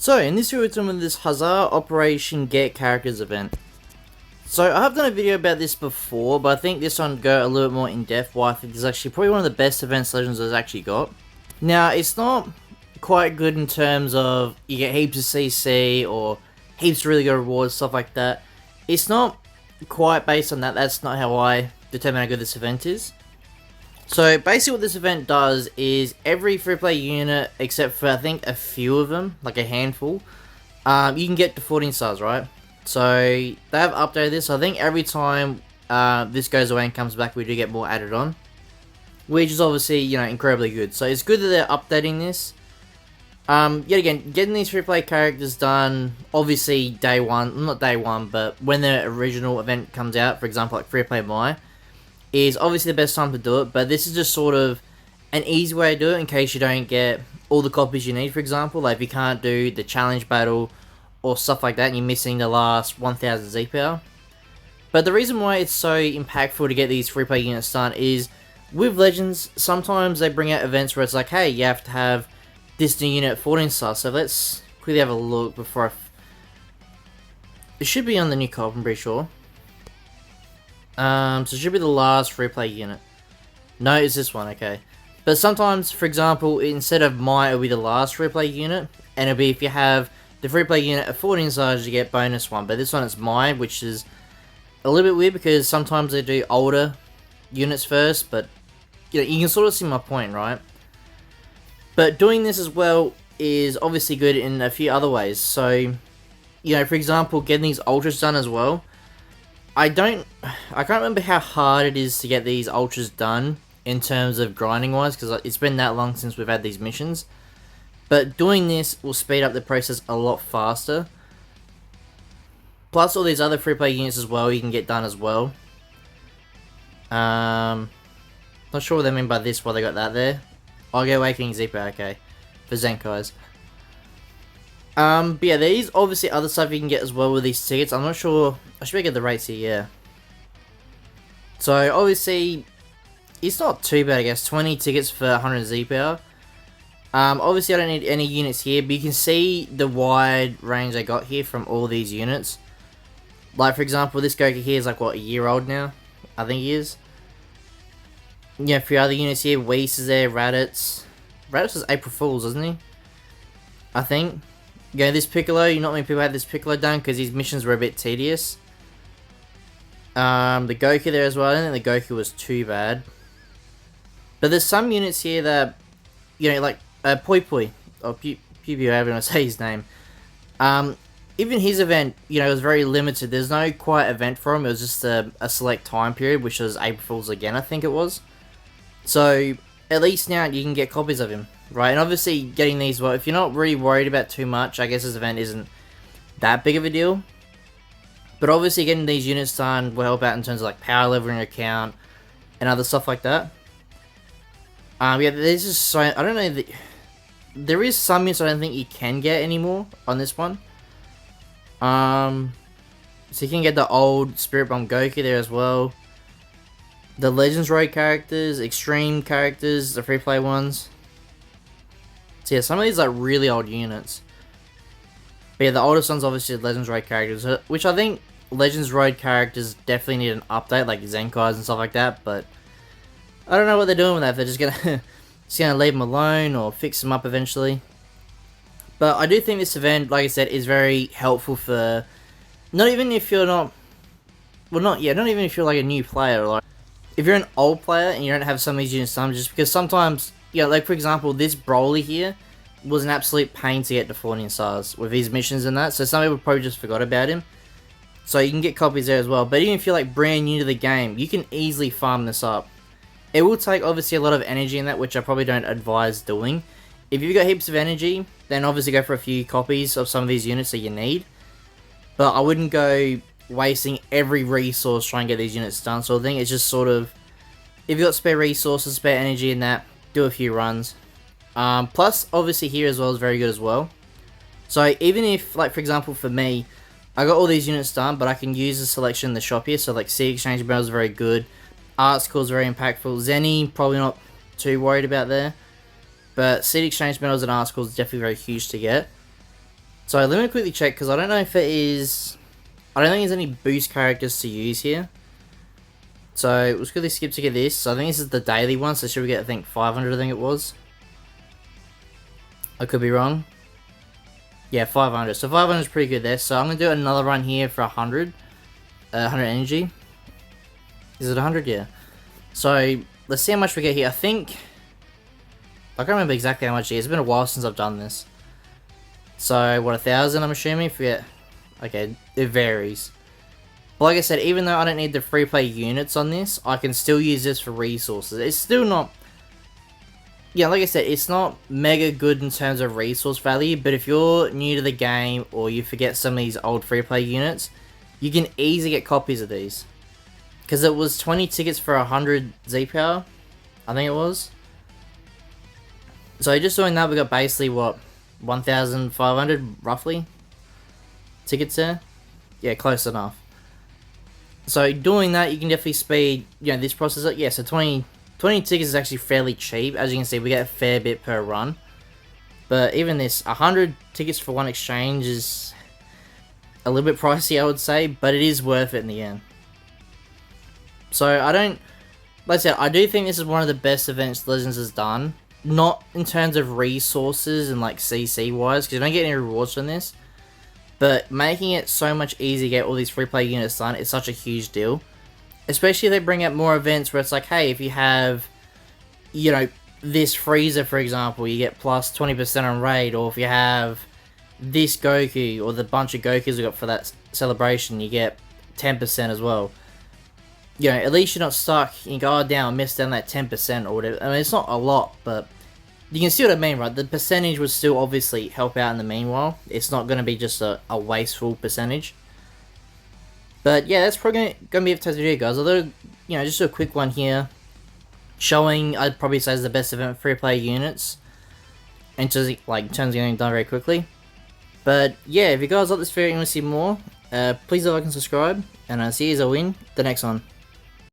So, in this video we're talking about this Huzzah Operation Get Characters event. So, I have done a video about this before, but I think this one go a little bit more in depth. Why I think this is actually probably one of the best events Legends has actually got. Now, it's not quite good in terms of you get heaps of CC or heaps of really good rewards, stuff like that. It's not quite based on that. That's not how I determine how good this event is. So basically what this event does is every free play unit, except for I think a few of them, like a handful, you can get to 14 stars, right? So they have updated this. So I think every time this goes away and comes back, we do get more added on, which is obviously, you know, incredibly good. So it's good that they're updating this. Yet again, getting these free play characters done, obviously day one, not day one, but when the original event comes out, for example, like free play My, is obviously the best time to do it, but this is just sort of an easy way to do it in case you don't get all the copies you need, for example. Like if you can't do the challenge battle or stuff like that and you're missing the last 1000 Z power. But the reason why it's so impactful to get these free play units done is with Legends, sometimes they bring out events where it's like, hey, you have to have this new unit at 14 stars. So let's quickly have a look before it should be on the new cop, I'm pretty sure. So it should be the last free play unit. No, it's this one, okay. But sometimes, for example, instead of My, it'll be the last free play unit, and it'll be if you have the free play unit at 14 stars, you get bonus one. But this one is My, which is a little bit weird because sometimes they do older units first, but you know, you can sort of see my point, right? But doing this as well is obviously good in a few other ways. So, you know, for example, getting these ultras done as well. I can't remember how hard it is to get these ultras done in terms of grinding wise, because it's been that long since we've had these missions. But doing this will speed up the process a lot faster. Plus all these other free play units as well you can get done as well. Not sure what they mean by this, why they got that there. I'll get Awakening Zipper, okay. For Zenkai's. But yeah, there's obviously other stuff you can get as well with these tickets. I'm not sure. I should get the rates here, yeah. So obviously, it's not too bad, I guess. 20 tickets for 100 Z power. Obviously, I don't need any units here, but you can see the wide range I got here from all these units. Like for example, this Goku here is like what, a year old now? I think he is. Yeah, a few other units here. Whis is there. Raditz. Raditz is April Fool's, isn't he? I think. Yeah, this Piccolo, not many people had this Piccolo done because his missions were a bit tedious. The Goku there as well, I don't think the Goku was too bad. But there's some units here that, you know, like Poi Poi, or Pew Pew, however you want to say his name. Even his event, you know, was very limited. There's no quite event for him, it was just a select time period, which was April Fool's again, I think it was. So, at least now you can get copies of him. Right, and obviously getting these, well, if you're not really worried about too much, I guess this event isn't that big of a deal. But obviously getting these units done will help out in terms of like power level in your account and other stuff like that. Yeah, there's just so, I don't know, there is some units I don't think you can get anymore on this one. So you can get the old Spirit Bomb Goku there as well. The Legends Road characters, Extreme characters, the free play ones. So yeah, some of these are really old units. But yeah, the oldest ones obviously Legends Road characters, which I think Legends Road characters definitely need an update, like Zenkai's and stuff like that, but I don't know what they're doing with that, if they're just gonna leave them alone or fix them up eventually. But I do think this event, like I said, is very helpful for, not even if you're not even if you're like a new player, like if you're an old player and you don't have some of these units done, just because sometimes, yeah, like for example, this Broly here was an absolute pain to get to 14 stars with his missions and that, so some people probably just forgot about him. So you can get copies there as well, but even if you're like brand new to the game, you can easily farm this up. It will take obviously a lot of energy in that, which I probably don't advise doing. If you've got heaps of energy, then obviously go for a few copies of some of these units that you need. But I wouldn't go wasting every resource trying to get these units done, so I think it's just sort of, if you've got spare resources, spare energy in that, do a few runs. Plus, obviously here as well is very good as well. So even if, like for example for me, I got all these units done, but I can use the selection in the shop here, so like Seed Exchange Battle is very good. Art School is very impactful. Zenny, probably not too worried about there. But Seed Exchange Metals and Art School is definitely very huge to get. So let me quickly check, because I don't know if it is... I don't think there's any boost characters to use here. So let's quickly skip to get this. So I think this is the daily one, so should we get, I think, 500, I think it was. I could be wrong. Yeah, 500. So 500 is pretty good there. So I'm going to do another run here for 100. 100 energy. Is it 100? Yeah. So let's see how much we get here. I think... I can't remember exactly how much it is. It's been a while since I've done this. So, what, 1,000 I'm assuming? Forget. Okay, it varies. But like I said, even though I don't need the free play units on this, I can still use this for resources. It's still not... Yeah, like I said, it's not mega good in terms of resource value, but if you're new to the game or you forget some of these old free play units, you can easily get copies of these. Because it was 20 tickets for 100 Z-Power, I think it was. So just doing that, we got basically, what, 1,500, roughly, tickets there? Yeah, close enough. So doing that, you can definitely speed, this process up. Yeah, so 20 tickets is actually fairly cheap. As you can see, we get a fair bit per run. But even this, 100 tickets for one exchange is a little bit pricey, I would say, but it is worth it in the end. So like I said, I do think this is one of the best events Legends has done. Not in terms of resources and like CC wise, because you don't get any rewards from this. But making it so much easier to get all these free play units done is such a huge deal. Especially if they bring out more events where it's like, hey, if you have, this freezer, for example, you get plus 20% on raid. Or if you have this Goku, or the bunch of Gokus we got for that celebration, you get 10% as well. At least you're not stuck. You can go, oh, damn, I missed down that 10% or whatever. I mean, it's not a lot, but you can see what I mean, right? The percentage would still obviously help out in the meanwhile. It's not going to be just a wasteful percentage. But yeah, that's probably going to be it for today's video, guys. Although, just a quick one here. Showing, I'd probably say, is the best event free play units. And just, in terms of getting done very quickly. But yeah, if you guys like this video and you want to see more, please like and subscribe. And I'll see you in the next one.